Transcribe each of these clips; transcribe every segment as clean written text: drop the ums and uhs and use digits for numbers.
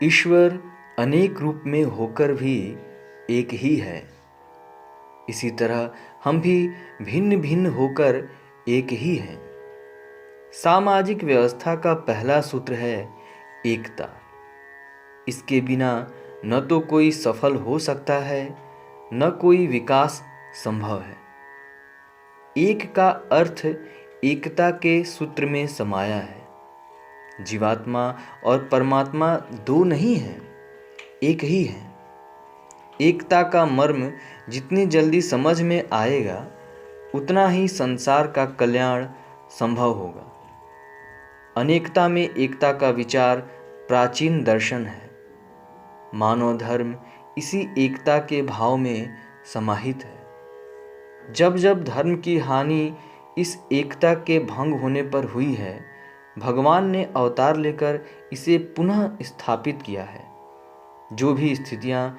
ईश्वर अनेक रूप में होकर भी एक ही है। इसी तरह हम भी भिन्न भिन्न होकर एक ही हैं। सामाजिक व्यवस्था का पहला सूत्र है एकता। इसके बिना न तो कोई सफल हो सकता है, न कोई विकास संभव है। एक का अर्थ एकता के सूत्र में समाया है। जीवात्मा और परमात्मा दो नहीं हैं, एक ही है। एकता का मर्म जितनी जल्दी समझ में आएगा, उतना ही संसार का कल्याण संभव होगा। अनेकता में एकता का विचार प्राचीन दर्शन है। मानव धर्म इसी एकता के भाव में समाहित है। जब जब धर्म की हानि इस एकता के भंग होने पर हुई है, भगवान ने अवतार लेकर इसे पुनः स्थापित किया है। जो भी स्थितियां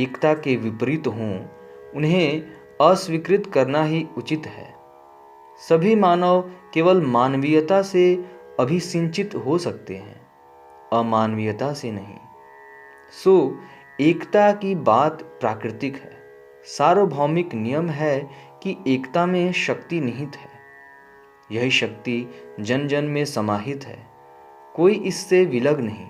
एकता के विपरीत हों, उन्हें अस्वीकृत करना ही उचित है। सभी मानव केवल मानवीयता से अभिसिंचित हो सकते हैं, अमानवीयता से नहीं। सो एकता की बात प्राकृतिक है। सार्वभौमिक नियम है कि एकता में शक्ति निहित है। यही शक्ति जन जन में समाहित है, कोई इससे विलग नहीं।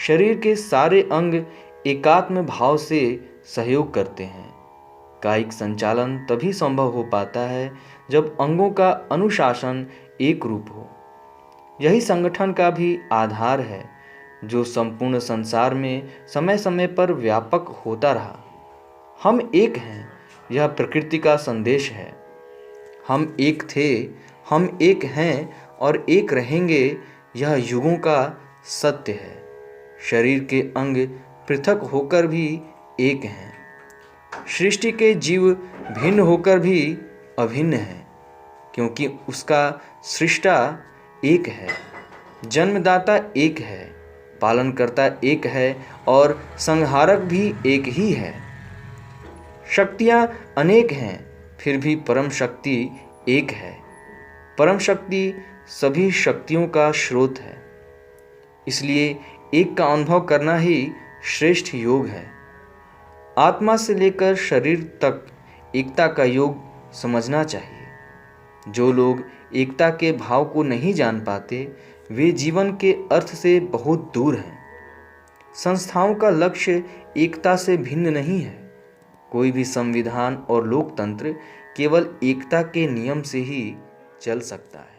शरीर के सारे अंग एकात्म भाव से सहयोग करते हैं। कायिक संचालन तभी संभव हो पाता है जब अंगों का अनुशासन एक रूप हो। यही संगठन का भी आधार है, जो संपूर्ण संसार में समय समय पर व्यापक होता रहा। हम एक हैं, यह प्रकृति का संदेश है। हम एक थे, हम एक हैं और एक रहेंगे, यह युगों का सत्य है। शरीर के अंग पृथक होकर भी एक हैं। सृष्टि के जीव भिन्न होकर भी अभिन्न हैं, क्योंकि उसका सृष्टा एक है, जन्मदाता एक है, पालनकर्ता एक है और संहारक भी एक ही है। शक्तियाँ अनेक हैं, फिर भी परम शक्ति एक है। परम शक्ति सभी शक्तियों का स्रोत है। इसलिए एक का अनुभव करना ही श्रेष्ठ योग है। आत्मा से लेकर शरीर तक एकता का योग समझना चाहिए। जो लोग एकता के भाव को नहीं जान पाते, वे जीवन के अर्थ से बहुत दूर हैं। संस्थाओं का लक्ष्य एकता से भिन्न नहीं है। कोई भी संविधान और लोकतंत्र केवल एकता के नियम से ही चल सकता है।